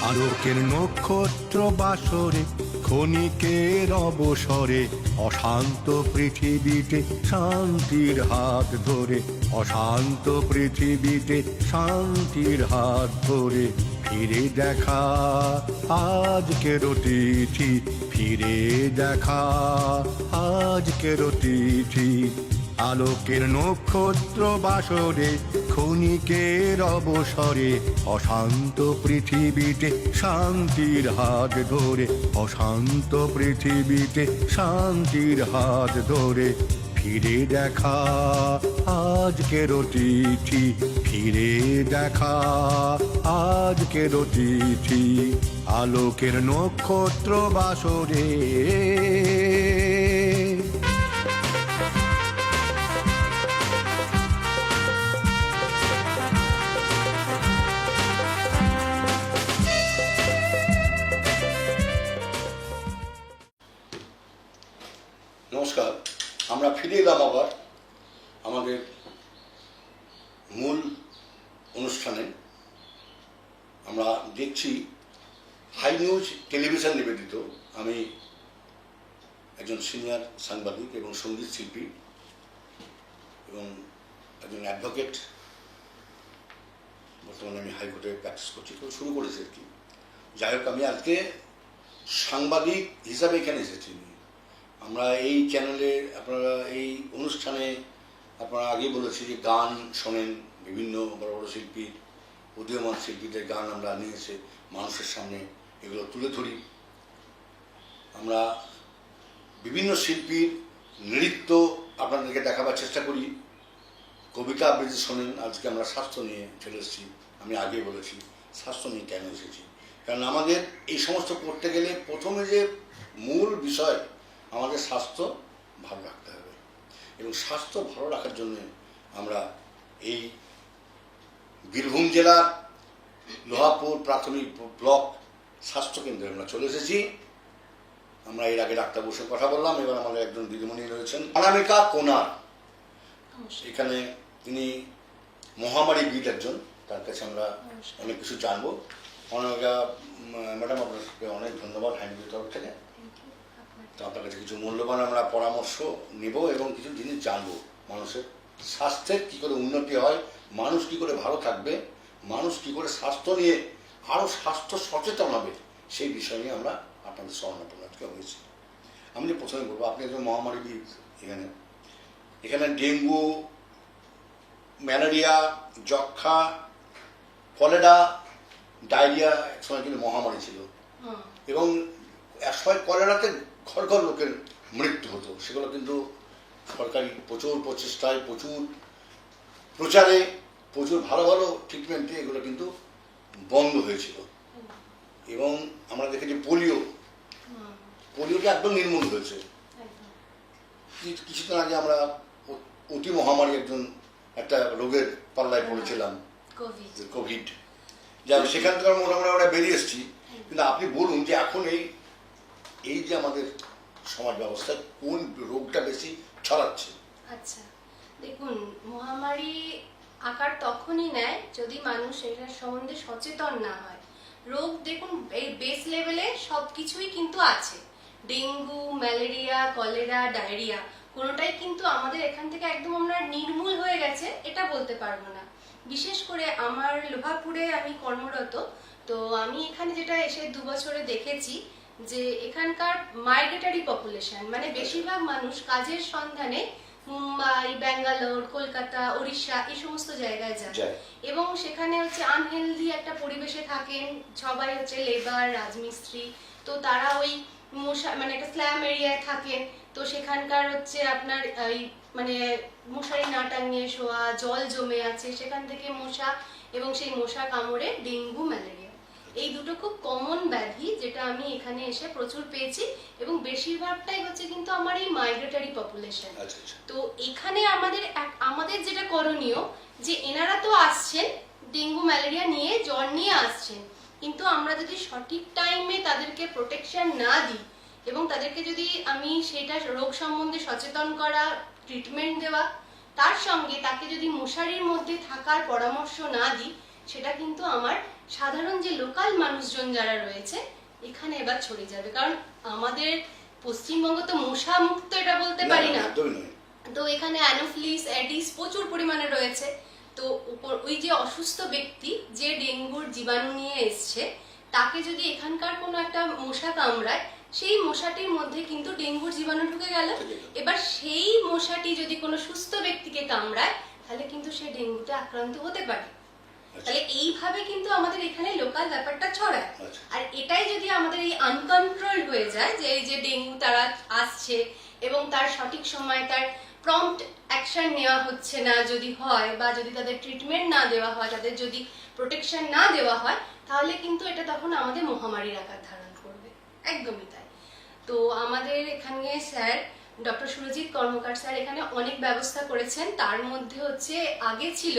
আলোকের নক্ষত্র বাসরে ক্ষণিকের অবসরে অশান্ত পৃথিবীতে শান্তির হাত ধরে, অশান্ত পৃথিবীতে শান্তির হাত ধরে ফিরে দেখা আজকের তিথি, ফিরে দেখা আজকের তিথি। আলোকের নক্ষত্র বাসরে ক্ষণিকের অবসরে অশান্ত পৃথিবীতে শান্তির হাত ধরে, অশান্ত পৃথিবীতে শান্তির হাত ধরে ফিরে দেখা আজকের তিথি, ফিরে দেখা আজকের তিথি। আলোকের নক্ষত্র বাসরে। নমস্কার, আমরা ফিরে এলাম আবার আমাদের মূল অনুষ্ঠানে। আমরা দেখছি হাই নিউজ টেলিভিশন নিবেদিত। আমি একজন সিনিয়র সাংবাদিক এবং সঙ্গীত শিল্পী এবং একজন অ্যাডভোকেট। বর্তমানে আমি হাইকোর্টে প্র্যাকটিস করছি, তো শুরু করেছি আর কি। যাই হোক, আমি আজকে সাংবাদিক হিসাবে এখানে এসেছি। আমরা এই চ্যানেলে, আপনারা এই অনুষ্ঠানে, আপনারা আগেই বলেছি যে গান শোনেন, বিভিন্ন বড় বড় শিল্পীর, উদীয়মান শিল্পীদের গান আমরা নিয়ে এসে মানুষের সামনে এগুলো তুলে ধরি। আমরা বিভিন্ন শিল্পীর নৃত্য আপনাদেরকে দেখাবার চেষ্টা করি। কবিতা আবৃত্তি শোনেন। আজকে আমরা স্বাস্থ্য নিয়ে চলে এসেছি। আমি আগে বলেছি স্বাস্থ্য নিয়ে কেন এসেছি, কারণ আমাদের এই সমস্ত করতে গেলে প্রথমে যে মূল বিষয়, আমাদের স্বাস্থ্য ভালো রাখতে হবে। এবং স্বাস্থ্য ভালো রাখার জন্য আমরা এই বীরভূম জেলার লোহাপুর প্রাথমিক ব্লক স্বাস্থ্যকেন্দ্রে আমরা চলে এসেছি। আমরা এর আগে ডাক্তারবাবুর সঙ্গে কথা বললাম। এবার আমাদের একজন দিদিমণি রয়েছেন, অনামিকা কোনার। এখানে তিনি মহামারীবিদ একজন, তার কাছে আমরা অনেক কিছু জানবো। অনামিকা ম্যাডাম, আপনাকে অনেক ধন্যবাদ হাইনিউজের তরফ থেকে। তো আপনার কাছে কিছু মূল্যবান আমরা পরামর্শ নেব এবং কিছু জিনিস জানবো। মানুষের স্বাস্থ্যের কী করে উন্নতি হয়, মানুষ কী করে ভালো থাকবে, মানুষ কী করে স্বাস্থ্য নিয়ে আরও স্বাস্থ্য সচেতন হবে, সেই বিষয় নিয়ে আমরা আপনাদের স্মরণাপন্ন আজকে হয়েছি। আমি যে প্রথমে বলবো, আপনি একজন মহামারীবিদ। এখানে ডেঙ্গু, ম্যালেরিয়া, যক্ষা, কলেরা, ডায়রিয়া একসময় কিন্তু মহামারী ছিল এবং একসময় কলেরাতে ঘর ঘর লোকের মৃত্যু হতো। সেগুলো কিন্তু সরকারি প্রচুর প্রচেষ্টায়, প্রচুর প্রচারে, প্রচুর ভালো ভালো ট্রিটমেন্টে এগুলো কিন্তু বন্ধ হয়েছিল। এবং আমরা দেখেছি পোলিওটা একদম নির্মূল হয়েছে। কিছুদিন আগে আমরা অতি মহামারী একটা রোগের পাল্লায় পড়েছিলাম, কোভিড। যা সেখান থেকে মোটামুটি আমরা বেরিয়ে এসেছি। কিন্তু আপনি বলুন যে এখন এই যে আমাদের সমাজ ব্যবস্থায় কোন রোগটা বেশি ছড়াচ্ছে? আচ্ছা, দেখুন, মহামারী আকার তখনই নেয় যদি মানুষ এটার সম্বন্ধে সচেতন না হয়। রোগ দেখুন, এই বেস লেভেলে সবকিছুই কিন্তু আছে। ডেঙ্গু, ম্যালেরিয়া, কলেরা, ডায়রিয়া কোনোটাই কিন্তু আমাদের এখান থেকে একদম আমরা নির্মূল হয়ে গেছে এটা বলতে পারবো না। বিশেষ করে আমার লোহাপুরে আমি কর্মরত, তো আমি এখানে যেটা এসে 2 বছরে দেখেছি যে এখানকার মাইগ্রেটরি পপুলেশন, মানে বেশিরভাগ মানুষ কাজের সন্ধানে মুম্বাই, ব্যাঙ্গালোর, কলকাতা, উড়িষ্যা এই সমস্ত জায়গায় যায় এবং সেখানে আনহেলদি একটা পরিবেশে থাকেন। সবাই লেবার, রাজমিস্ত্রি। তো তারা ওই একটা স্ল্যাম এরিয়ায় থাকেন। তো সেখানকার আপনার মশারি না টাঙিয়ে শোয়া, জল জমে আছে, সেখান থেকে মশা, এবং সেই মশা কামড়ে ডেঙ্গু, ম্যালেরিয়া, এই দুটো খুব কমন ব্যাধি যেটা আমি এখানে এসে প্রচুর পেয়েছি। এবং বেশিরভাগটাই কিন্তু আমার এই মাইগ্রেটরি পপুলেশন। তো এখানে আমাদের যেটা করণীয়, যে এনারা তো আসছেন ডেঙ্গু ম্যালেরিয়া নিয়ে, জ্বর নিয়ে আসছেন, কিন্তু আমরা যদি সঠিক টাইমে তাদেরকে প্রোটেকশন না দিই এবং তাদেরকে যদি আমি সেটা রোগ সম্বন্ধে সচেতন করা, ট্রিটমেন্ট দেওয়া, তার সঙ্গে তাকে যদি মশারির মধ্যে থাকার পরামর্শ না দিই, সেটা কিন্তু আমার সাধারণ যে লোকাল মানুষজন যারা রয়েছে এখানে এবার ছড়িয়ে যাবে, কারণ আমাদের পশ্চিমবঙ্গ তো মশা মুক্ত এটা বলতে পারি না, একদমই নয়। তো এখানে অ্যানোফিলিস এডিস প্রচুর পরিমাণে রয়েছে। তো ওই যে অসুস্থ ব্যক্তি যে ডেঙ্গুর জীবাণু নিয়ে এসছে, তাকে যদি এখানকার কোনো একটা মশা কামড়ায়, সেই মশাটির মধ্যে কিন্তু ডেঙ্গুর জীবাণু ঢুকে গেল। এবার সেই মশাটি যদি কোনো সুস্থ ব্যক্তিকে কামড়ায়, তাহলে কিন্তু সে ডেঙ্গুতে আক্রান্ত হতে পারে। তাহলে এইভাবে কিন্তু আমাদের এখানে লোকাল ব্যাপারটা ছড়ায়। আর এটাই যদি আমাদের এই আনকন্ট্রোল হয়ে যায়, যে এই যে ডেঙ্গু তারা আসছে এবং তার সঠিক সময় তার প্রম্পট অ্যাকশন নেওয়া হচ্ছে না যদি হয়, বা যদি তাদের ট্রিটমেন্ট না দেওয়া হয়, তাদের যদি প্রোটেকশন না দেওয়া হয়, তাহলে কিন্তু এটা তখন আমাদের মহামারীর আকার ধারণ করবে। একদমই তাই। তো আমাদের এখানে স্যার ডক্টর সুরজিৎ কর্মকার স্যার এখানে অনেক ব্যবস্থা করেছেন। তার মধ্যে হচ্ছে আগে ছিল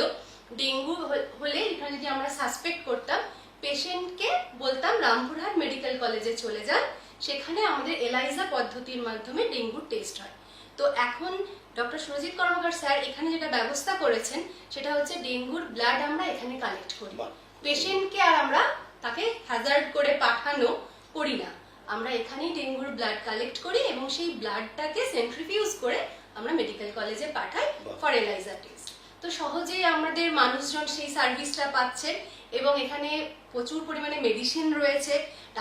ডেঙ্গু হলে এখানে যদি আমরা সাসপেক্ট করতাম, পেশেন্টকে বলতাম রামপুরহাট মেডিকেল কলেজে চলে যান, সেখানে আমাদের এলাইজা পদ্ধতির মাধ্যমে ডেঙ্গুর টেস্ট হয়। তো এখন ডক্টর সুরজিৎ কর্মকার স্যার এখানে যেটা ব্যবস্থা করেছেন সেটা হচ্ছে ডেঙ্গুর ব্লাড আমরা এখানে কালেক্ট করি। পেশেন্টকে আর আমরা তাকে হ্যাজার্ড করে পাঠানো করি না, আমরা এখানেই ডেঙ্গুর ব্লাড কালেক্ট করি এবং সেই ব্লাডটাকে সেন্ট্রিফিউজ করে আমরা মেডিকেল কলেজে পাঠাই ফর এলাইজা টেস্ট। তো সহজেই আমাদের মানুষজন সেই সার্ভিসটা পাচ্ছেন এবং এখানে প্রচুর পরিমাণে মেডিসিন রয়েছে,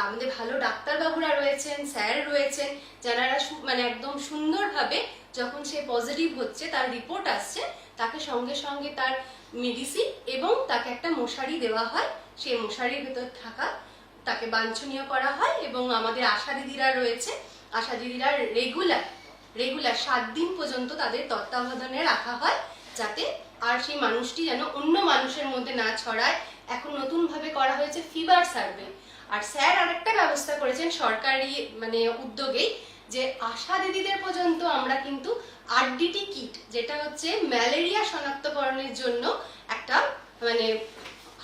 আমাদের ভালো ডাক্তারবাবুরা রয়েছেন, স্যার রয়েছেন, যারা মানে একদম সুন্দরভাবে যখন সে পজিটিভ হচ্ছে, তার রিপোর্ট আসছে, তাকে সঙ্গে সঙ্গে তার মেডিসিন এবং তাকে একটা মশারি দেওয়া হয়, সেই মশারির ভেতর থাকা তাকে বাঞ্ছনীয় করা হয়। এবং আমাদের আশা দিদিরা রয়েছে, আশা দিদিরা রেগুলার 7 দিন পর্যন্ত তাদের তত্ত্বাবধানে রাখা হয়, যাতে আর সেই মানুষটি যেন অন্য মানুষের মধ্যে না ছড়ায়। এখন নতুন ভাবে করা হয়েছে ফিভার সার্ভে। আর স্যার আরেকটা ব্যবস্থা করেছেন সরকারি মানে উদ্যোগেই, যে আশা দিদিদের পর্যন্ত আমরা কিন্তু আরডিটি কিট, যেটা হচ্ছে ম্যালেরিয়া শনাক্তকরণের জন্য একটা মানে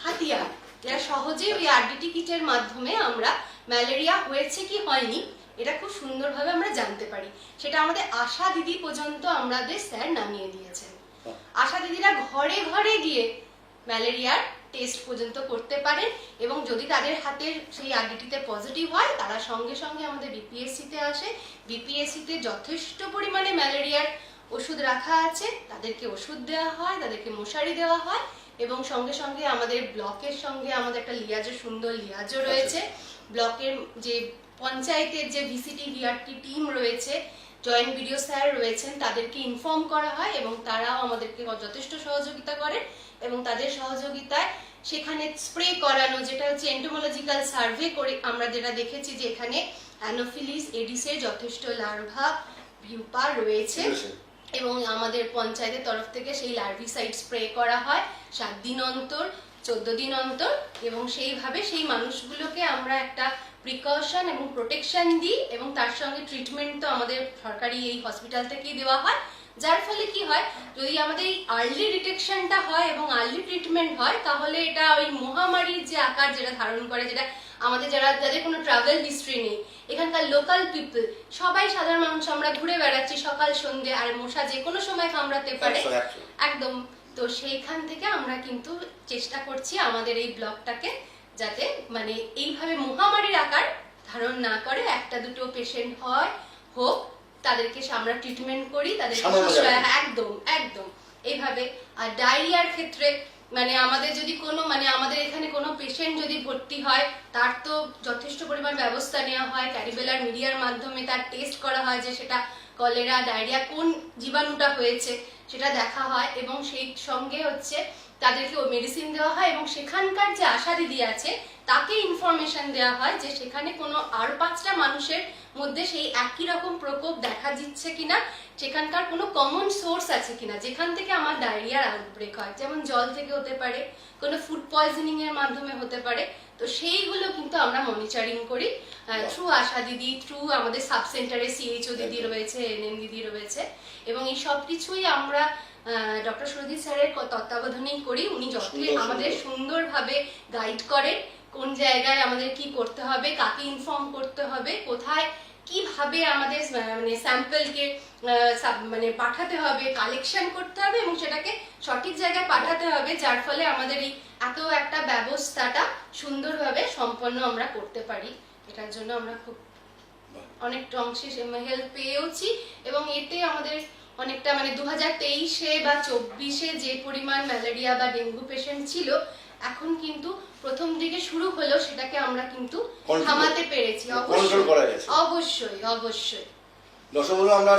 হাতিয়ার, যেটা সহজে ওই আরডিটি কিটের মাধ্যমে আমরা ম্যালেরিয়া হয়েছে কি হয়নি এটা খুব সুন্দরভাবে আমরা জানতে পারি। সেটা আমাদের আশা দিদি পর্যন্ত আমাদের স্যার নামিয়ে দিয়েছেন। আশা দিদিরা ঘরে ঘরে গিয়ে ম্যালেরিয়ার টেস্ট পর্যন্ত করতে পারেন এবং যদি তাদের হাতে সেই আরডিটিতে পজিটিভ হয়, তারা সঙ্গে সঙ্গে আমাদের বিপিএসসিতে আসে। বিপিএসসিতে যথেষ্ট পরিমাণে ম্যালেরিয়ার ওষুধ রাখা আছে, তাদেরকে ওষুধ দেওয়া হয়, তাদেরকে মশারি দেওয়া হয় এবং সঙ্গে সঙ্গে আমাদের ব্লকের সঙ্গে আমাদের একটা সুন্দর লিয়াজও রয়েছে। ব্লকের যে পঞ্চায়েতের যে ভিসিটি ভিআরটি টিম রয়েছে, জয়েন্ট বিডিও স্যার রয়েছেন, তাদেরকে ইনফর্ম করা হয় এবং তারাও আমাদেরকে যথেষ্ট সহযোগিতা করেন এবং তাদের সহযোগিতায় সেখানে স্প্রে করানো, যেটা হচ্ছে এন্টোমোলজিক্যাল সার্ভে করে আমরা যেটা দেখেছি যে এখানে অ্যানোফিলিস এডিসের যথেষ্ট লার্ভা ভিউপা রয়েছে এবং আমাদের পঞ্চায়েতের তরফ থেকে সেই লার্ভিসাইড স্প্রে করা হয় 7 দিন অন্তর, 14 দিন অন্তর এবং সেইভাবে সেই মানুষগুলোকে আমরা একটা প্রিকশন এবং প্রোটেকশন দিই এবং তার সঙ্গে ট্রিটমেন্ট তো আমাদের সরকারি এই হসপিটাল থেকেই দেওয়া হয়। যার ফলে কি হয়, যদি আমাদের এই আর্লি ডিটেকশনটা হয় এবং আর্লি ট্রিটমেন্ট হয়, তাহলে এটা ওই মহামারীর যে আকার যেটা ধারণ করে, যেটা আমাদের যাদের কোনো ট্রাভেল হিস্ট্রি নেই, এখানকার লোকাল পিপল সবাই সাধারণ মানুষ আমরা ঘুরে বেড়াচ্ছি সকাল সন্ধ্যে, আর মশা যে কোনো সময় কামড়াতে পারে একদম। তো সেইখান থেকে আমরা কিন্তু চেষ্টা করছি আমাদের এই ব্লকটাকে যাতে মানে এইভাবে মহামারীর আকার ধারণ না করে, একটা দুটো পেশেন্ট হোক, তাদেরকে আমরা ট্রিটমেন্ট করি, তাদেরকে একদম এইভাবে। আর ডায়রিয়ার ক্ষেত্রে মানে আমাদের যদি কোনো মানে আমাদের এখানে কোনো পেশেন্ট যদি ভর্তি হয়, তার তো যথেষ্ট পরিমাণ ব্যবস্থা নেওয়া হয়, ক্যারিবেলার মিডিয়ার মাধ্যমে তার টেস্ট করা হয় যে সেটা কলেরা ডায়রিয়া কোন জীবাণুটা হয়েছে সেটা দেখা হয় এবং সেই সঙ্গে হচ্ছে তাদেরকে ও মেডিসিন দেওয়া হয় এবং সেখানকার যে আশা দিদি আছে তাকে ইনফরমেশন দেওয়া হয় যে সেখানে কোনো আরো 5টা মানুষের মধ্যে সেই একই রকম প্রকোপ দেখা দিচ্ছে কিনা, সেখানকার কোনো কমন সোর্স আছে কিনা যেখান থেকে আমার ডায়রিয়ার আউটব্রেক হয়, যেমন জল থেকে হতে পারে, কোনো ফুড পয়জনিং এর মাধ্যমে হতে পারে। তো সেইগুলো কিন্তু আমরা মনিটরিং করি থ্রু আশা দিদি, থ্রু আমাদের সাব সেন্টারে সিএইচও দিদি রয়েছে, এনএম দিদি রয়েছে এবং এই সব কিছুই আমরা ডক্টর সুরজিৎ স্যারের তত্ত্বাবধানেই করি। উনি আমাদের সুন্দরভাবে গাইড করেন কোন জায়গায় আমাদের কি করতে হবে, কাকে ইনফর্ম করতে হবে, কোথায় কি কিভাবে আমাদের মানে স্যাম্পলকে মানে পাঠাতে হবে, কালেকশন করতে হবে এবং সেটাকে সঠিক জায়গায় পাঠাতে হবে, যার ফলে আমাদের এই এত একটা ব্যবস্থাটা সুন্দরভাবে সম্পন্ন আমরা করতে পারি। এটার জন্য আমরা খুব অনেকটা অংশে হেল্প পেয়েওছি এবং এতে আমাদের অনেকটা মানে 2023-এ বা 24-এ যে পরিমাণ ম্যালেরিয়া বা ডেঙ্গু পেশেন্ট ছিল, এখন কিন্তু প্রথম দিকে শুরু হলো সেটাকে আমরা কিন্তু থামাতে পেরেছি। অবশ্যই অবশ্যই। দর্শক বন্ধু, আমরা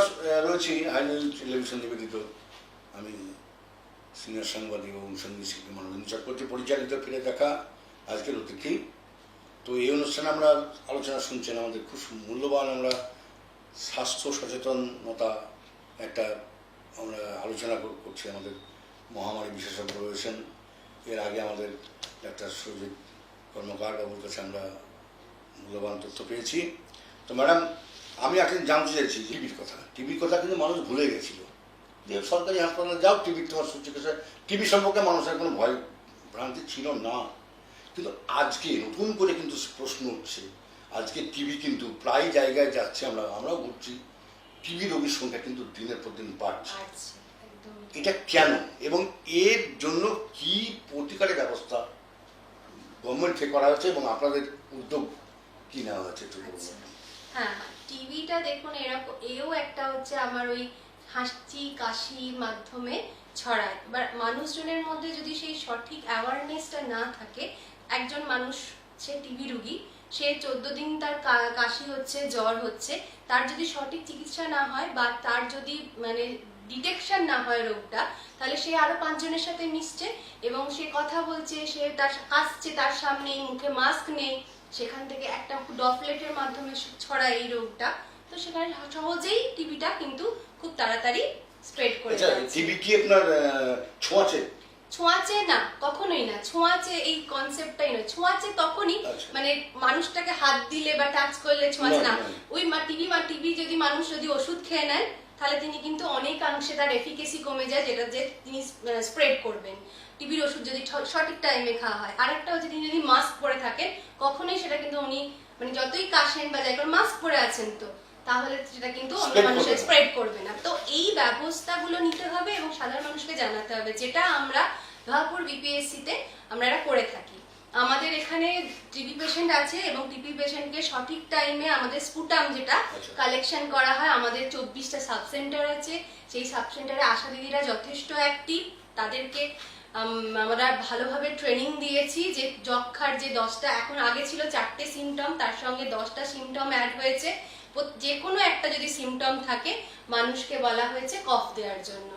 রয়েছি হাই নিউজ টেলিভিশন নিবেদিত, আমি সিনিয়র সাংবাদিক এবং সঙ্গীত শিল্পী মনোরঞ্জন চক্রবর্তী পরিচালিত ফিরে দেখা আজকের অতিথি। তো এই অনুষ্ঠানে আমরা আলোচনা শুনছেন, আমাদের খুব মূল্যবান আমরা স্বাস্থ্য সচেতনতা একটা আমরা আলোচনা করছি। আমাদের মহামারী বিশেষজ্ঞ রয়েছেন, এর আগে আমাদের ডাক্তার সুজিত কর্মকার বাবুর কাছে আমরা মূল্যবান তথ্য পেয়েছি। তো ম্যাডাম, আমি এখন জানতে চাইছি টিভির কথা কিন্তু মানুষ ভুলে গেছিল, যে সরকারি হাসপাতালে যাও টিভির তোমার সুচিকিৎসা, টিভি সম্পর্কে মানুষের কোনো ভয় ভ্রান্তি ছিল না। কিন্তু আজকে নতুন করে কিন্তু প্রশ্ন উঠছে, আজকে টিভি কিন্তু প্রায় জায়গায় যাচ্ছে, আমরাও ঘুরছি, টিভি রোগীর সংখ্যা কিন্তু দিনের পর দিন বাড়ছে। এটা কেন এবং এর জন্য কি প্রতিকারের ব্যবস্থা গভর্নমেন্ট থেকে করা হচ্ছে এবং আপনাদের উদ্যোগ কি নেওয়া হচ্ছে? হ্যাঁ, টিভিটা দেখুন এরকম, এও একটা হচ্ছে আমার ওই হাঁচি কাশির মাধ্যমে ছড়ায়। এবার মানুষজনের মধ্যে যদি সেই সঠিক অ্যাওয়ারনেসটা না থাকে, একজন মানুষ সে টিবি রোগী, সে 14 দিন তার কাশি হচ্ছে, জ্বর হচ্ছে, তার যদি সঠিক চিকিৎসা না হয় বা তার যদি মানে ডিটেকশন না হয় রোগটা, তাহলে সে আরো 5 জনের সাথে মিশছে এবং সে কথা বলছে, সে তার কাশছে, তার সামনে মুখে মাস্ক নেই, সেখান থেকে একটা ড্রপলেটের মাধ্যমে ছড়ায় এই রোগটা। তো সেখানে সহজেই টিবিটা কিন্তু খুব তাড়াতাড়ি স্প্রেড করে যায়। টিবি কি আপনার ছোঁয়াচে না, কখনোই না। ছোঁয়াচে এই কনসেপ্টটাই নয়। ছোঁয়াচে তখনই মানে মানুষটাকে হাত দিলে বা টাচ করলে ছোঁয়াচে না। ওই টিবি যদি মানুষ যদি ওষুধ খেয়ে নেন, তাহলে তিনি কিন্তু অনেকাংশে তার এফিকেসি কমে যায়, যেটা যে তিনি স্প্রেড করবেন। টিবির ওষুধ যদি সঠিক টাইমে খাওয়া হয়। আরেকটা হচ্ছে তিনি যদি মাস্ক পরে থাকেন, কখনোই সেটা কিন্তু উনি মানে যতই কাশেন বা যাই করেন, মাস্ক পরে আছেন তো, তাহলে সেটা কিন্তু অন্য মানুষের স্প্রেড করবে না। তো এই ব্যবস্থাগুলো নিতে হবে এবং সাধারণ মানুষকে জানাতে হবে, যেটা আমরা দোহাপুর বিপিএসসি-তে আমরা এটা করে থাকি। আমাদের এখানে টিবি পেশেন্ট আছে এবং টিবি পেশেন্টকে সঠিক টাইমে আমাদের স্পুটাম যেটা কালেকশন করা হয়, আমাদের 24টা সাব সেন্টার আছে। সেই সাব সেন্টারে আশা দিদিরা যথেষ্ট অ্যাক্টিভ, তাদেরকে আমরা ভালোভাবে ট্রেনিং দিয়েছি যে যক্ষার যে 10টা, এখন আগে ছিল 4টে সিমটম, তার সঙ্গে 10টা সিমটম অ্যাড হয়েছে। যে কোনো একটা যদি সিমটম থাকে, মানুষকে বলা হয়েছে কফ দেওয়ার জন্য।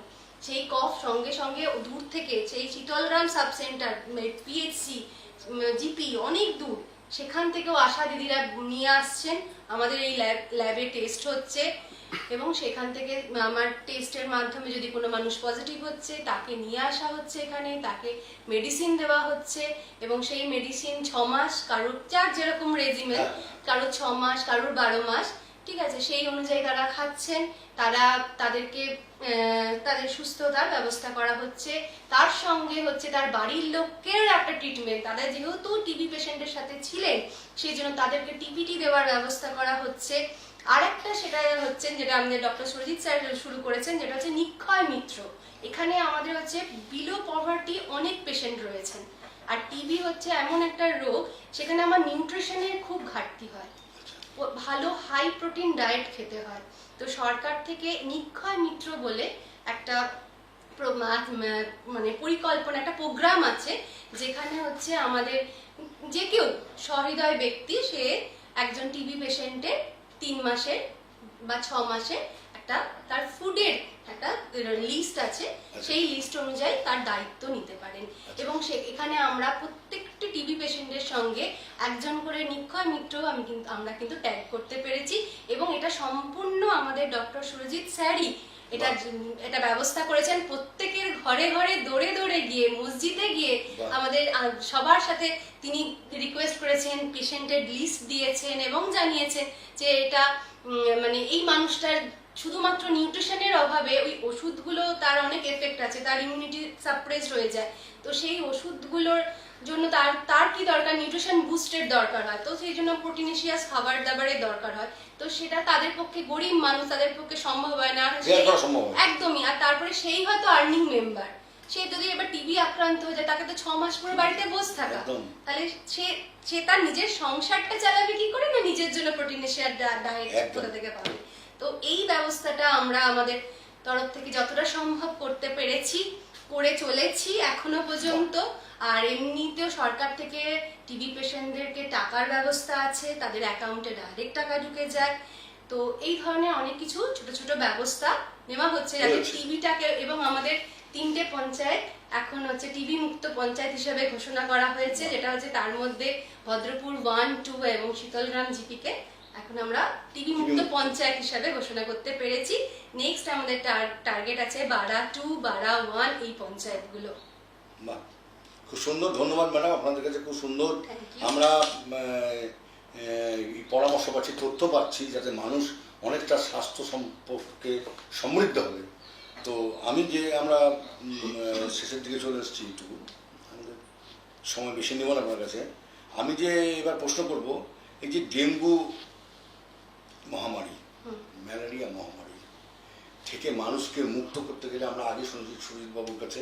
সেই কফ সঙ্গে সঙ্গে দূর থেকে, সেই Sitalgram sub centre, PHC, GP অনেক দূর, সেখান থেকেও আশা দিদিরা নিয়ে আসছেন। আমাদের এই ল্যাবে টেস্ট হচ্ছে এবং সেখান থেকে আমার টেস্টের মাধ্যমে যদি কোনো মানুষ পজিটিভ হচ্ছে, তাকে নিয়ে আসা হচ্ছে এখানে, তাকে মেডিসিন দেওয়া হচ্ছে এবং সেই মেডিসিন 6 মাস, কারোর যার যেরকম রেজিমেন, কারোর 6 মাস, কারোর 12 মাস, ঠিক আছে, সেই অনুযায়ী তারা খাচ্ছেন। তাদেরকে তাদের সুস্থতার ব্যবস্থা করা হচ্ছে। তার সঙ্গে হচ্ছে তার বাড়ির লোকের একটা ট্রিটমেন্ট, তারা যেহেতু টিবি পেশেন্টের সাথে ছিলেন, সেই জন্য তাদেরকে টিপিটি দেওয়ার ব্যবস্থা করা হচ্ছে। আরেকটা সেটা হচ্ছে যেটা আমাদের ডক্টর সুরজিৎ স্যার শুরু করেছেন, যেটা হচ্ছে নিক্ষয় মিত্র। এখানে আমাদের হচ্ছে বিলো পভার্টি অনেক পেশেন্ট রয়েছেন, আর টিবি হচ্ছে এমন একটা রোগ, সেখানে আমার নিউট্রিশনের খুব ঘাটতি হয়, ভালো হাই প্রোটিন ডায়েট খেতে হয়। তো সরকার থেকে নিক্ষয় মিত্র বলে একটা মানে পরিকল্পনা, একটা প্রোগ্রাম আছে, যেখানে হচ্ছে আমাদের যে কেউ সহৃদয় ব্যক্তি, সে একজন টিবি পেশেন্টের 3 মাসে বা 6 মাসে একটা তার ফুডের একটা লিস্ট আছে, সেই লিস্ট অনুযায়ী তার দায়িত্ব নিতে পারেন। এবং এখানে আমরা প্রত্যেকটি টিবি পেশেন্টের সঙ্গে একজন করে নিক্ষয় মিত্র আমরা কিন্তু ট্যাগ করতে পেরেছি এবং এটা সম্পূর্ণ আমাদের ডক্টর সুরজিৎ স্যারই এটা ব্যবস্থা করেছেন। প্রত্যেকের ঘরে ঘরে দৌড়ে দৌড়ে গিয়ে, মসজিদে গিয়ে আমাদের সবার সাথে তিনি রিকোয়েস্ট করেছেন, পেশেন্টের লিস্ট দিয়েছেন এবং জানিয়েছেন যে এটা মানে এই মানুষটার শুধুমাত্র নিউট্রিশনের অভাবে ওই ওষুধগুলো তার অনেক এফেক্ট আছে, তার ইমিউনিটি সাপ্রেসড হয়ে যায়। তো সেই ওষুধগুলোর জন্য তার তার কি দরকার, নিউট্রিশন বুস্টের দরকার হয়, তো সেই জন্য প্রোটিনিশিয়াস খাবার দাবারের দরকার হয়। তো সেটা তাদের পক্ষে, গরিব মানুষ, তাদের পক্ষে সম্ভব হয় না একদমই। আর তারপরে সেই হয়তো আর্নিং মেম্বার, সে যদি এবার টিবি আক্রান্ত হয়ে যায়, তাকে তো 6 মাস পরে বাড়িতে বসে থাকা, তাহলে সে সে তার নিজের সংসারটা চালাবে কি করে, না নিজের জন্য প্রোটিনিশিয়াস ডায়েট কোথা থেকে পাবে। তো এই ব্যবস্থাটা আমরা আমাদের তরফ থেকে যতটা সম্ভব করতে পেরেছি, করে চলেছি এখনো পর্যন্ত। আর এমনিতেও সরকার থেকে টিবি পেশেন্টদেরকে টাকার ব্যবস্থা আছে, তাদের অ্যাকাউন্টে ডাইরেক্ট টাকা ঢুকে যায়। তো এই ধরনের অনেক কিছু ছোট ছোট ব্যবস্থা নেওয়া হচ্ছে যাতে টিবিটাকে, এবং আমাদের 3টে পঞ্চায়েত এখন হচ্ছে টিবি মুক্ত পঞ্চায়েত হিসেবে ঘোষণা করা হয়েছে, যেটা হচ্ছে তার মধ্যে ভদ্রপুর 1, 2 এবং শীতলগ্রাম জিপিকে এখন আমরা টিবি মুক্ত পঞ্চায়েত হিসেবে ঘোষণা করতে পেরেছি। নেক্সট আমাদের টার্গেট আছে বাড়া 2, বাড়া 1 এই পঞ্চায়েতগুলো। খুব সুন্দর, ধন্যবাদ ম্যাডাম, আপনাদের কাছে খুব সুন্দর আমরা পরামর্শ পাচ্ছি, তথ্য পাচ্ছি, যাতে মানুষ অনেকটা স্বাস্থ্য সম্পর্কে সমৃদ্ধ হবে। তো আমি যে আমরা শেষের দিকে চলে এসেছি, একটু আমাদের সময় বেশি নেব না আপনার কাছে। আমি যে এবার প্রশ্ন করব, এই যে ডেঙ্গু মহামারী, ম্যালেরিয়া মহামারী থেকে মানুষকে মুক্ত করতে গেলে আমরা আগে শুনেছি সুজিত বাবুর কাছে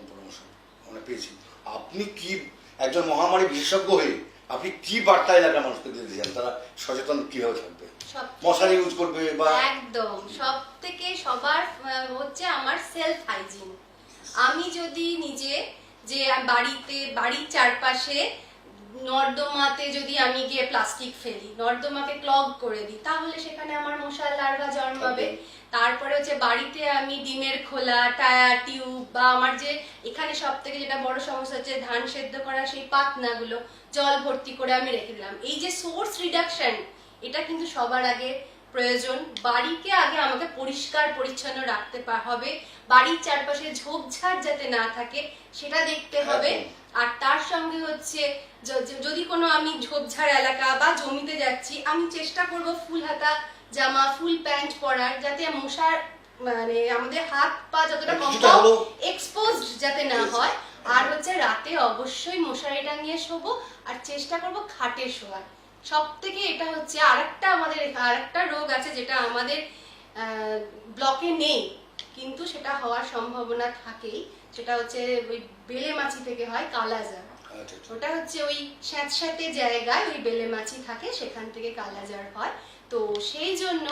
পরামর্শ আমরা পেয়েছি। আপনি কি একজন মহামারী বিশেষজ্ঞ হয়ে আপনি কি বার্তা এলাকার মানুষকে দিতে চান, তারা সচেতন কিভাবে থাকবে, মশারি ইউজ করবে বা? একদম, সব থেকে সবার হচ্ছে আমার সেলফ হাইজিন। আমি যদি নিজে যে বাড়ির চারপাশে নর্দমাতে যদি আমি গিয়ে প্লাস্টিক ফেলি, নর্দমাকে ক্লগ করে দিই, তাহলে সেখানে আমার মশার লার্ভা জন্মাবে। তারপরে হচ্ছে বাড়িতে আমি ডিমের খোলা, টায়ার টিউব, বা আমার যে এখানে সব থেকে যেটা বড় সমস্যা হচ্ছে ধান সেদ্ধ করা সেই পাতনাগুলো জল ভর্তি করে আমি রেখে দিলাম। এই যে সোর্স রিডাকশন, এটা কিন্তু সবার আগে প্রয়োজন। বাড়িকে আগে আমাকে পরিষ্কার পরিচ্ছন্ন রাখতে হবে, বাড়ির চারপাশে ঝোপঝাড় যাতে না থাকে সেটা দেখতে হবে। আর তার সঙ্গে হচ্ছে যদি কোনো আমি ঝোপঝাড় এলাকা বা জমিতে যাচ্ছি, আমি চেষ্টা করব ফুল হাতা জামা, ফুল প্যান্ট পরার, যাতে মশার মানে আমাদের হাত পা যতটা কম এক্সপোজড যাতে না হয়। আর হচ্ছে রাতে অবশ্যই মশারি টাঙিয়ে শোবো, আর চেষ্টা করব খাটে শোয়ার। সব থেকে এটা হচ্ছে আরেকটা রোগ আছে যেটা আমাদের ব্লকে নেই, কিন্তু সেটা হওয়ার সম্ভাবনা থাকেই, সেটা হচ্ছে ওই বেলে মাছি থেকে হয় কালাজ্বর। ওটা হচ্ছে ওই স্যাঁতস্যাঁতে জায়গায় ওই বেলে মাছি থাকে, সেখান থেকে কালাজ্বর হয়। তো সেই জন্য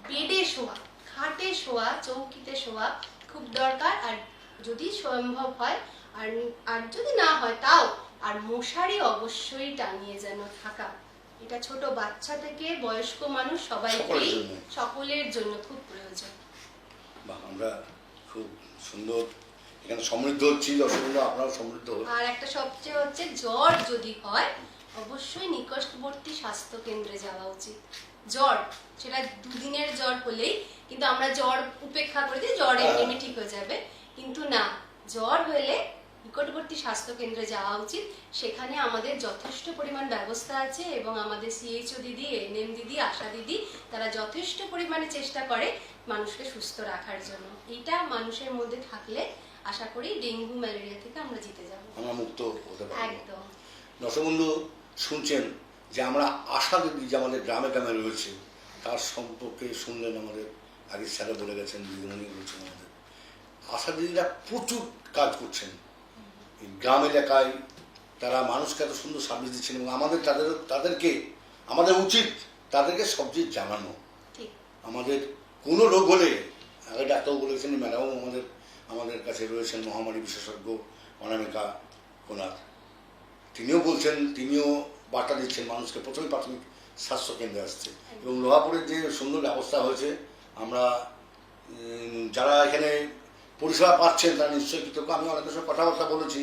বেডে শোয়া, খাটে শোয়া, চৌকিতে শোয়া খুব দরকার। আর যদি সম্ভব হয়, আর যদি না হয় তাও, আর মশারি অবশ্যই টাঙিয়ে যেন থাকা, এটা ছোট বাচ্চা থেকে বয়স্ক মানুষ সকলের জন্য খুব প্রয়োজন। আমরা খুব সুন্দর এখানে সমৃদ্ধ হচ্ছি, দর্শকরা আপনারাও সমৃদ্ধ হন। আর একটা সবচেয়ে হচ্ছে জ্বর যদি হয়, অবশ্যই নিকটবর্তী স্বাস্থ্য কেন্দ্রে যাওয়া উচিত। জ্বর সেটা 2 দিনের জ্বর হলেই, কিন্তু আমরা জ্বর উপেক্ষা করে দিই, জ্বর এমনি ঠিক হয়ে যাবে, কিন্তু না, জ্বর হলে নিকটবর্তী স্বাস্থ্য কেন্দ্রে যাওয়া উচিত। সেখানে আমাদের যথেষ্ট পরিমাণ ব্যবস্থা আছে, এবং আমাদের সিএইচও দিদি, এনএম দিদি, আশা দিদি, তারা যথেষ্ট পরিমাণে চেষ্টা করে মানুষকে সুস্থ রাখার জন্য। এটা মানুষের মধ্যে থাকলে আশা করি ডেঙ্গু ম্যালেরিয়া থেকে আমরা জিতে যাব, আমরা মুক্ত হতে পারব। একদম। দর্শক বন্ধু শুনছেন যে আমরা আশা দিদি যে আমাদের গ্রামে গ্রামে রয়েছে, তার সম্পর্কে শুনলেন। আমাদের আগে স্যারে বলে গেছেন, দিদিমণি বলছেন, আমাদের আশা দিদিরা প্রচুর কাজ করছেন এই গ্রাম এলাকায়। তারা মানুষকে এত সুন্দর সার্ভিস দিচ্ছেন, এবং তাদেরকে আমাদের উচিত তাদেরকে সবজি জানানো। আমাদের কোনো রোগ হলে, আগে ডাক্তার বলেছেন, ম্যাডামও আমাদের কাছে রয়েছেন মহামারী বিশেষজ্ঞ অনামিকা কোনার, তিনিও বলছেন, তিনিও বার্তা দিচ্ছেন মানুষকে প্রথমে প্রাথমিক স্বাস্থ্য কেন্দ্রে আসছে। এবং লোহাপুরের যে সুন্দর ব্যবস্থা হয়েছে, আমরা যারা এখানে পরিষেবা পাচ্ছেন তারা নিশ্চয়ই কৃতজ্ঞ। আমি অনেকের সঙ্গে কথাবার্তা বলেছি,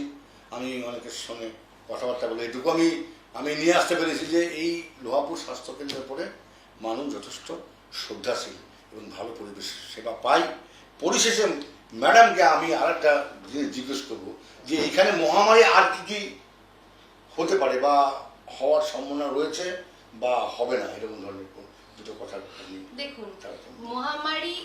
আমি অনেকের সঙ্গে কথাবার্তা বলে এটুকু আমি নিয়ে আসতে পেরেছি যে এই লোহাপুর স্বাস্থ্যকেন্দ্রের পরে মানুষ যথেষ্ট শ্রদ্ধাশীল এবং ভালো পরিবেশ সেবা পাই। পরিশেষে ম্যাডামকে আমি আরেকটা জিনিস জিজ্ঞেস করবো, যে এখানে মহামারী আর কি হতে পারে বা হওয়ার সম্ভাবনা রয়েছে বা হবে না, এরকম ধরনের দুটো কথা আপনি দেখুন, তাড়াতাড়ি। মহামারী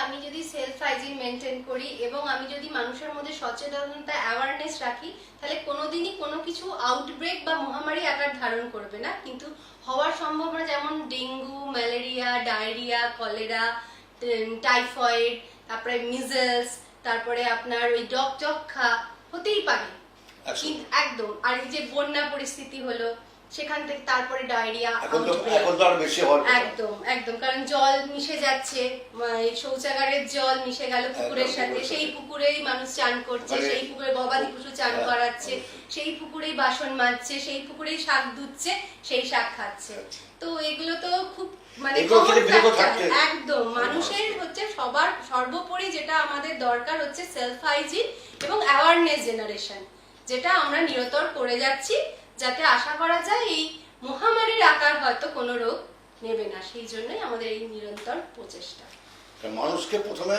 আমি যদি সেলফ হাইজিন মেনটেন করি এবং আমি যদি মানুষের মধ্যে সচেতনতা অ্যাওয়ারনেস রাখি, তাহলে কোনোদিনই কোনো কিছু আউটব্রেক বা মহামারী আকার ধারণ করবে না। কিন্তু হওয়ার সম্ভাবনা, যেমন dengue, malaria, diarrhoea, cholera, typhoid, তারপরে মিজলস, তারপরে আপনার ওই যক্ষা হতেই পারে। একদম। আর এই যে বন্যা পরিস্থিতি হলো, সেখান থেকে তারপরে ডায়রিয়া, এখন তো আরো বেশি হওয়ার কথা। একদম একদম। কারণ জল মিশে যাচ্ছে, এই শৌচাগারের জল মিশে গেল পুকুরের সাথে, সেই পুকুরেই মানুষ চান করছে, সেই পুকুরে গবাদি পশু চান করাচ্ছে, সেই পুকুরেই বাসন মাজছে, সেই পুকুরেই শাক ধুচ্ছে, সেই শাক খাচ্ছে। তো এগুলো তো খুব মানে একদম মানুষের হচ্ছে সবার সর্বোপরি যেটা আমাদের দরকার হচ্ছে সেলফ হাইজিন এবং অ্যাওয়ারনেস জেনারেশন, যেটা আমরা নিরন্তর করে যাচ্ছি, যাতে আশা করা যায় এই মহামারীর আকার হয়তো কোনো রোগ নেবে না। সেই জন্যই আমাদের এই নিরন্তর প্রচেষ্টা। মানুষকে প্রথমে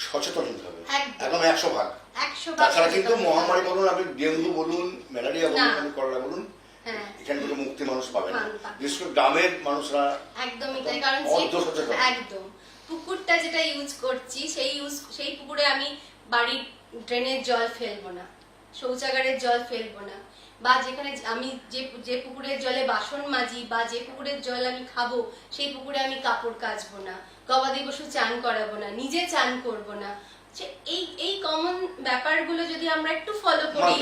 সচেতন হতে হবে, একদম 100%। 100%। তাছাড়া কিন্তু মহামারী বলুন, আপনি ডেঙ্গু বলুন, ম্যালেরিয়া বলুন, আপনি করোনা বলুন, এখান থেকে মুক্তি মানুষ পাবে না। বিশেষ করে গ্রামের মানুষরা একদমই তাই। কারণ একদম পুকুরটা যেটা ইউজ করছি, সেই পুকুরে আমি বাড়ির ড্রেনের জল ফেলবো না, শৌচাগারের জল ফেলবো না, বা যেখানে আমি যে পুকুরের জলে বাসন মাজি বা যে পুকুরের জল আমি খাবো, সেই পুকুরে আমি কাপড় কাচবো না, গবাদি পশু চান করাবো না, নিজে চান করবো না। এই কমন ব্যাপারগুলো যদি আমরা একটু ফলো করি,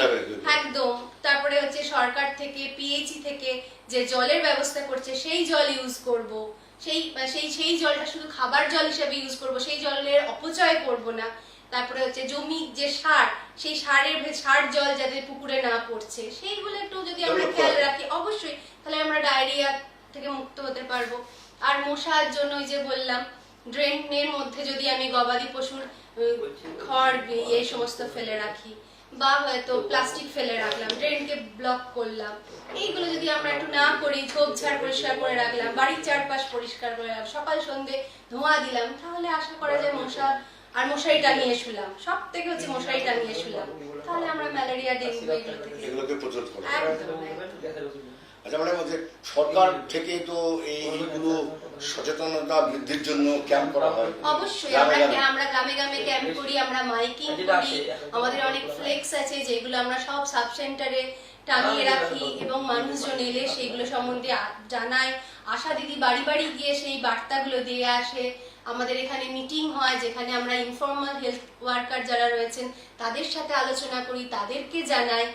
একদম। তারপরে হচ্ছে সরকার থেকে, পিএইচই থেকে যে জলের ব্যবস্থা করছে, সেই জল ইউজ করব, সেই জলটা শুধু খাবার জল হিসেবে ইউজ করব, সেই জলের অপচয় করব না। তারপরে হচ্ছে জমি যে সার, সেই সার জল যাতে পুকুরে না পড়ছে, সেইগুলো একটু যদি আমরা খেয়াল রাখি, অবশ্যই তাহলে আমরা ডায়রিয়া থেকে মুক্ত হতে পারবো। আর মশার জন্য ওই যে বললাম, ড্রেনের মধ্যে যদি আমি গবাদি পশুর খড় এই সমস্ত ফেলে রাখি, বা হয়তো প্লাস্টিক ফেলে রাখলাম, ড্রেনকে ব্লক করলাম, এইগুলো যদি আমরা একটু না করি, ঝোপঝাড় পরিষ্কার করে রাখলাম, বাড়ির চারপাশ পরিষ্কার করে রাখলাম, সকাল সন্ধ্যে ধোঁয়া দিলাম, তাহলে আশা করা যায় আর মশারি টাঙিয়ে শুলাম, সব থেকে হচ্ছে মশারি টাঙিয়ে শুলাম, তাহলে আমরা ম্যালেরিয়া, ডেঙ্গু এগুলোকে প্রতিরোধ করতে পারবো। আচ্ছা ম্যাডাম, সরকার থেকে তো এইগুলো সচেতনতা বৃদ্ধির জন্য ক্যাম্প করা হয়। অবশ্যই আমরা গ্রামে গ্রামে ক্যাম্প করি, আমরা মাইকিং করি, আমাদের অনেক ফ্লেক্স আছে যেগুলো আমরা সব সাব সেন্টারে টাঙিয়ে রাখি এবং মানুষজন এলে সেইগুলো সম্বন্ধে জানায়। আশা দিদি বাড়ি বাড়ি গিয়ে সেই বার্তাগুলো দিয়ে আসে। আমাদের এখানে মিটিং হয়, যেখানে আমরা ইনফর্মাল হেলথ ওয়ার্কার যারা রয়েছেন তাদের সাথে আলোচনা করি, তাদেরকে জানাই,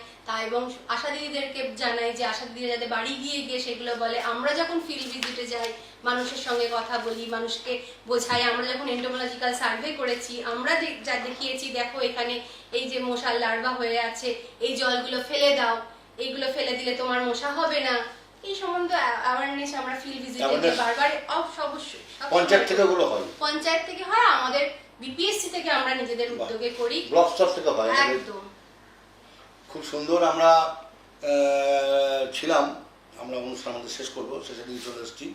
এবং আশা দিদিদেরকে জানাই যে আশা দিদিরা যাতে বাড়ি গিয়ে গিয়ে সেগুলো বলে। আমরা যখন ফিল্ড ভিজিটে যাই, মানুষের সঙ্গে কথা বলি, মানুষকে বোঝাই। আমরা যখন এন্টোমোলজিক্যাল সার্ভে করেছি, আমরা যা দেখিয়েছি, দেখো এখানে এই যে মশার লার্ভা হয়ে আছে, এই জলগুলো ফেলে দাও, এইগুলো ফেলে দিলে তোমার মশা হবে না। এই সম্বন্ধে অ্যাওয়ারনেস আমরা ফিল্ড ভিজিটে বারবার অবশ্যই পঞ্চায়েত থেকে ওগুলো হয়, পঞ্চায়েত থেকে হয়, আমাদের বিপিএসসি থেকে আমরা নিজেদের উদ্যোগে করি, ব্লক স্তর থেকে হয়। একদম খুব সুন্দর। আমরা ছিলাম, আমরা অনুষ্ঠান আমাদের শেষ করবো, শেষের দিকে চলে এসেছি।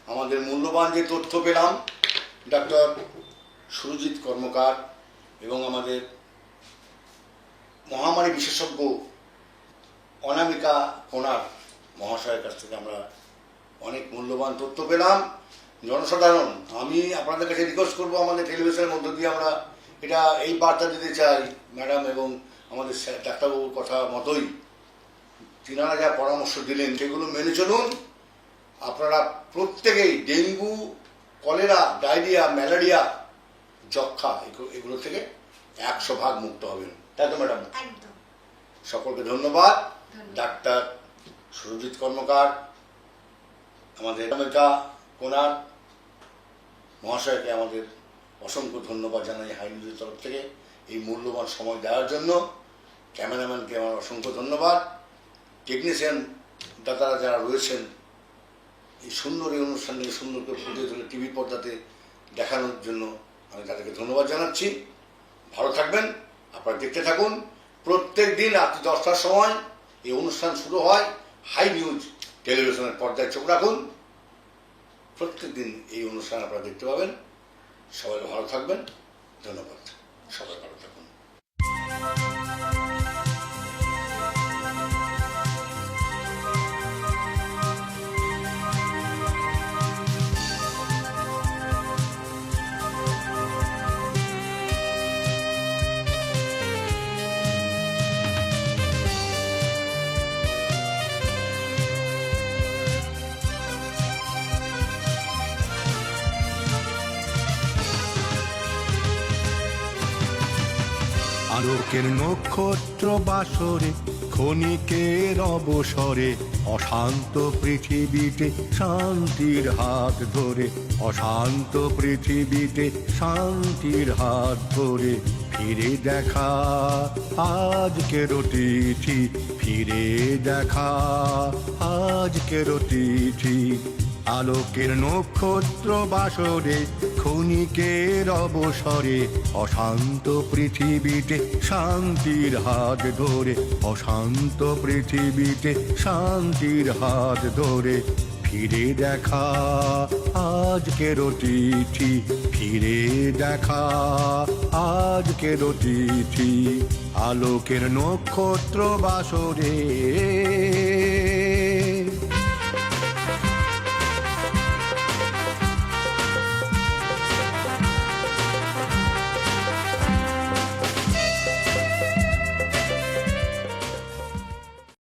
আমাদের মূল্যবান যে তথ্য পেলাম ডক্টর সুরজিৎ কর্মকার এবং আমাদের মহামারী বিশেষজ্ঞ অনামিকা কোনার মহাশয়ের কাছ থেকে আমরা অনেক মূল্যবান তথ্য পেলাম। জনসাধারণ, আমি আপনাদের কাছে রিকোয়েস্ট করবো, আমাদের টেলিভিশনের মধ্য দিয়ে আমরা এই বার্তা দিতে চাই, ম্যাডাম এবং আমাদের ডাক্তারবাবুর কথা মতোই তিনারা যা পরামর্শ দিলেন সেগুলো মেনে চলুন। আপনারা প্রত্যেকেই ডেঙ্গু, কলেরা, ডায়রিয়া, ম্যালেরিয়া, যক্ষা এগুলো থেকে 100% মুক্ত হবেন, তাই তো ম্যাডাম? একদম। সকলকে ধন্যবাদ। ডাক্তার সুরজিৎ কর্মকার, আমাদের অনামিকা কোনার মহাশয়কে আমাদের অসংখ্য ধন্যবাদ জানাই হাই নিউজের তরফ থেকে এই মূল্যবান সময় দেওয়ার জন্য। ক্যামেরাম্যানকে আমার অসংখ্য ধন্যবাদ। টেকনিশিয়ান দাদারা যারা রয়েছেন এই সুন্দর এই অনুষ্ঠানকে সুন্দর করে ফুটিয়ে তুলে টিভি পর্দাতে দেখানোর জন্য আমি তাদেরকে ধন্যবাদ জানাচ্ছি। ভালো থাকবেন, আপনারা দেখতে থাকুন। প্রত্যেক দিন রাত্রি 10টার সময় এই অনুষ্ঠান শুরু হয়। হাই নিউজ টেলিভিশনের পর্দায় চোখ রাখুন, প্রত্যেক দিন এই অনুষ্ঠান আপনারা দেখতে পাবেন। সবাই ভালো থাকবেন, ধন্যবাদ। সবাই ভালো থাকুন। আলোকের নক্ষত্র বাসরে ক্ষণিকের অবসরে অশান্ত পৃথিবীতে শান্তির হাত ধরে, অশান্ত পৃথিবীতে শান্তির হাত ধরে ফিরে দেখা আজকের তিথি, ফিরে দেখা আজকের তিথি। আলোকের নক্ষত্র বাসরে ক্ষণিকের অবসরে অশান্ত পৃথিবীতে শান্তির হাত ধরে, অশান্ত পৃথিবীতে শান্তির হাত ধরে ফিরে দেখা আজকের তিথি, ফিরে দেখা আজকের তিথি। আলোকের নক্ষত্র বাসরে